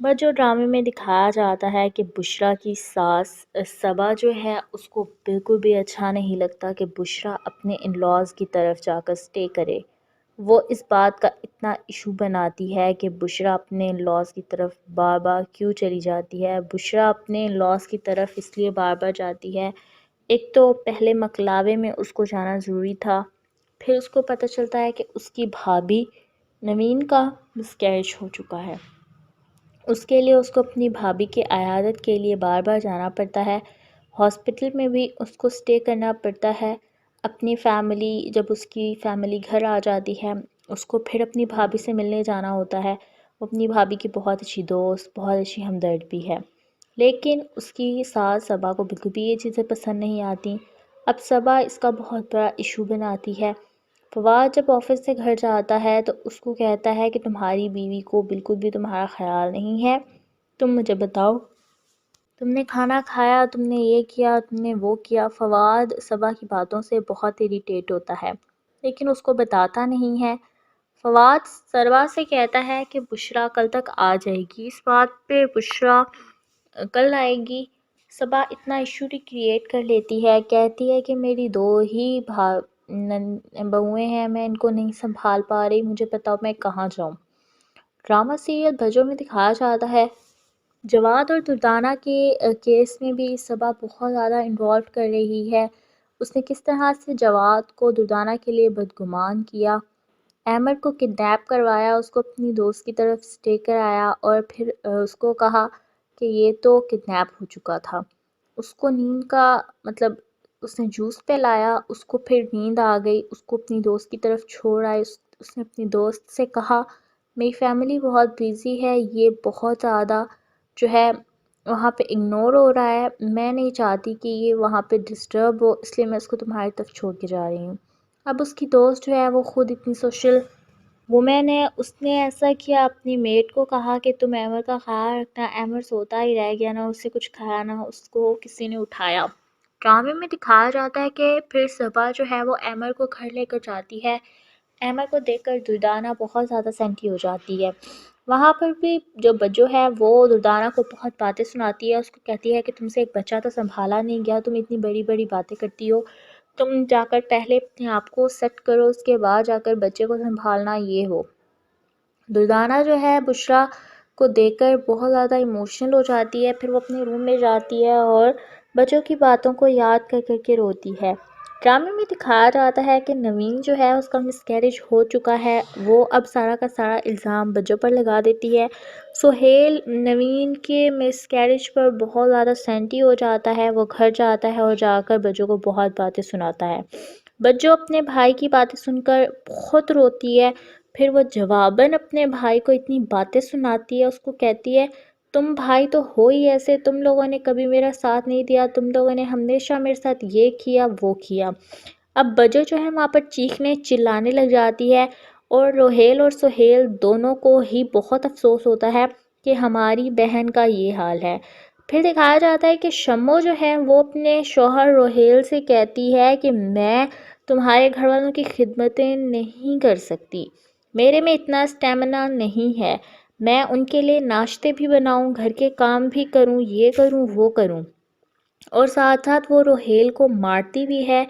But جو ڈرامے میں دکھایا جاتا ہے کہ بشریٰ کی ساس صبا جو ہے اس کو بالکل بھی اچھا نہیں لگتا کہ بشریٰ اپنے ان لاز کی طرف جا کر سٹے کرے۔ وہ اس بات کا اتنا ایشو بناتی ہے کہ بشریٰ اپنے ان لاز کی طرف بار بار کیوں چلی جاتی ہے۔ بشریٰ اپنے ان لاز کی طرف اس لیے بار بار جاتی ہے، ایک تو پہلے مکلاوے میں اس کو جانا ضروری تھا، پھر اس کو پتہ چلتا ہے کہ اس کی بھابھی نوین کا مسکیریج ہو چکا ہے، اس کے لیے اس کو اپنی بھابھی کی عیادت کے لیے بار بار جانا پڑتا ہے، ہاسپٹل میں بھی اس کو سٹے کرنا پڑتا ہے۔ اپنی فیملی جب اس کی فیملی گھر آ جاتی ہے اس کو پھر اپنی بھابھی سے ملنے جانا ہوتا ہے۔ وہ اپنی بھابھی کی بہت اچھی دوست، بہت اچھی ہمدرد بھی ہے، لیکن اس کی ساس صبا کو بالکل بھی یہ چیزیں پسند نہیں آتی۔ اب صبا اس کا بہت بڑا ایشو بناتی ہے۔ فواد جب آفس سے گھر جاتا ہے تو اس کو کہتا ہے کہ تمہاری بیوی کو بالکل بھی تمہارا خیال نہیں ہے، تم مجھے بتاؤ تم نے کھانا کھایا، تم نے یہ کیا، تم نے وہ کیا۔ فواد صبا کی باتوں سے بہت اریٹیٹ ہوتا ہے لیکن اس کو بتاتا نہیں ہے۔ فواد صبا سے کہتا ہے کہ بشریٰ کل تک آ جائے گی، اس بات پہ بشریٰ کل آئے گی۔ صبا اتنا ایشو کریٹ کر لیتی ہے، کہتی ہے کہ میری دو ہی بہویں ہیں، میں ان کو نہیں سنبھال پا رہی، مجھے بتاؤ میں کہاں جاؤں۔ ڈرامہ سیریل بجو میں دکھایا جاتا ہے جواد اور دردانہ کے کیس میں بھی صبا بہت زیادہ انوالو کر رہی ہے۔ اس نے کس طرح سے جواد کو دردانہ کے لیے بدگمان کیا، احمد کو کڈنیپ کروایا، اس کو اپنی دوست کی طرف سٹے کرایا اور پھر اس کو کہا کہ یہ تو کڈنیپ ہو چکا تھا۔ اس کو نیند کا مطلب اس نے جوس پلایا، اس کو پھر نیند آ گئی، اس کو اپنی دوست کی طرف چھوڑ آئے۔ اس نے اپنی دوست سے کہا میری فیملی بہت بیزی ہے، یہ بہت زیادہ جو ہے وہاں پہ اگنور ہو رہا ہے، میں نہیں چاہتی کہ یہ وہاں پہ ڈسٹرب ہو، اس لیے میں اس کو تمہاری طرف چھوڑ کے جا رہی ہوں۔ اب اس کی دوست جو ہے وہ خود اتنی سوشل وومین ہے، اس نے ایسا کیا، اپنی میٹ کو کہا کہ تم احمد کا خیال رکھنا، احمد سوتا ہی رہ گیا، نہ اسے کچھ کھایا نہ اس کو کسی نے اٹھایا۔ ڈرامے میں دکھایا جاتا ہے کہ پھر صبا جو ہے وہ احمد کو گھر لے کر جاتی ہے، احمد کو دیکھ کر دردانہ بہت زیادہ سینٹی ہو جاتی ہے۔ وہاں پر بھی جو بجو ہے وہ دردانہ کو بہت باتیں سناتی ہے، اس کو کہتی ہے کہ تم سے ایک بچہ تو سنبھالا نہیں گیا، تم اتنی بڑی بڑی باتیں کرتی ہو، تم جا کر پہلے اپنے آپ کو سیٹ کرو، اس کے بعد جا کر بچے کو سنبھالنا یہ ہو۔ دردانہ جو ہے بشریٰ کو دیکھ کر بہت زیادہ ایموشنل ہو جاتی ہے، پھر وہ اپنے روم میں جاتی ہے اور بچوں کی باتوں کو یاد کر کر کے روتی ہے۔ ڈرامے میں دکھایا جاتا ہے کہ نوین جو ہے اس کا مسکیریج ہو چکا ہے، وہ اب سارا کا سارا الزام بجو پر لگا دیتی ہے۔ سہیل نوین کے مسکیریج پر بہت زیادہ سینٹی ہو جاتا ہے، وہ گھر جاتا ہے اور جا کر بجو کو بہت باتیں سناتا ہے۔ بجو اپنے بھائی کی باتیں سن کر بہت روتی ہے، پھر وہ جواباً اپنے بھائی کو اتنی باتیں سناتی ہے، اس کو کہتی ہے تم بھائی تو ہو ہی ایسے، تم لوگوں نے کبھی میرا ساتھ نہیں دیا، تم لوگوں نے ہمیشہ میرے ساتھ یہ کیا وہ کیا۔ اب بجو جو ہے وہاں پر چیخنے چلانے لگ جاتی ہے اور روہیل اور سہیل دونوں کو ہی بہت افسوس ہوتا ہے کہ ہماری بہن کا یہ حال ہے۔ پھر دکھایا جاتا ہے کہ شمو جو ہے وہ اپنے شوہر روہیل سے کہتی ہے کہ میں تمہارے گھر والوں کی خدمتیں نہیں کر سکتی، میرے میں اتنا اسٹیمنا نہیں ہے، میں ان کے لیے ناشتے بھی بناؤں، گھر کے کام بھی کروں، یہ کروں وہ کروں، اور ساتھ ساتھ وہ روہیل کو مارتی بھی ہے۔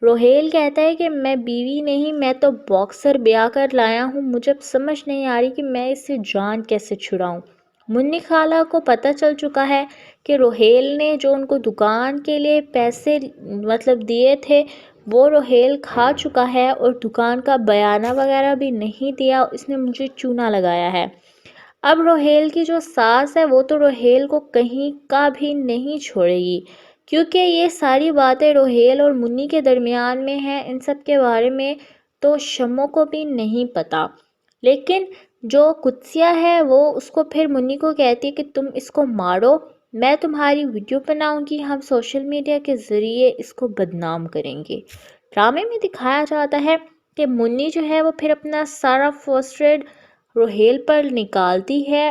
روہیل کہتا ہے کہ میں بیوی نہیں، میں تو باکسر بیاہ کر لایا ہوں، مجھے اب سمجھ نہیں آ رہی کہ میں اس سے جان کیسے چھڑاؤں۔ منی خالہ کو پتہ چل چکا ہے کہ روہیل نے جو ان کو دکان کے لیے پیسے دیے تھے وہ روہیل کھا چکا ہے اور دکان کا بیانہ وغیرہ بھی نہیں دیا، اس نے مجھے چونا لگایا ہے۔ اب روہیل کی جو ساس ہے وہ تو روہیل کو کہیں کا بھی نہیں چھوڑے گی، کیونکہ یہ ساری باتیں روہیل اور منی کے درمیان میں ہیں، ان سب کے بارے میں تو شمو کو بھی نہیں پتہ۔ لیکن جو قدسیہ ہے وہ اس کو پھر منی کو کہتی ہے کہ تم اس کو مارو، میں تمہاری ویڈیو بناؤں گی، ہم سوشل میڈیا کے ذریعے اس کو بدنام کریں گے۔ ڈرامے میں دکھایا جاتا ہے کہ منی جو ہے وہ پھر اپنا سارا فرسٹریٹ روہیل پر نکالتی ہے،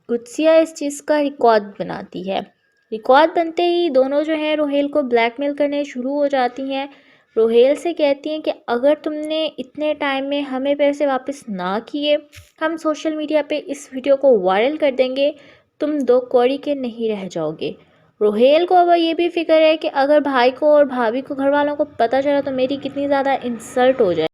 قدسیہ اس چیز کا ریکارڈ بناتی ہے، ریکارڈ بنتے ہی دونوں جو ہیں روہیل کو بلیک میل کرنے شروع ہو جاتی ہیں۔ روہیل سے کہتی ہیں کہ اگر تم نے اتنے ٹائم میں ہمیں پیسے واپس نہ کیے، ہم سوشل میڈیا پہ اس ویڈیو کو وائرل کر دیں گے، تم 2 کوڑی کے نہیں رہ جاؤ گے۔ روہیل کو اب یہ بھی فکر ہے کہ اگر بھائی کو اور بھابھی کو گھر والوں کو پتہ چلا تو میری کتنی زیادہ انسلٹ ہو جائے۔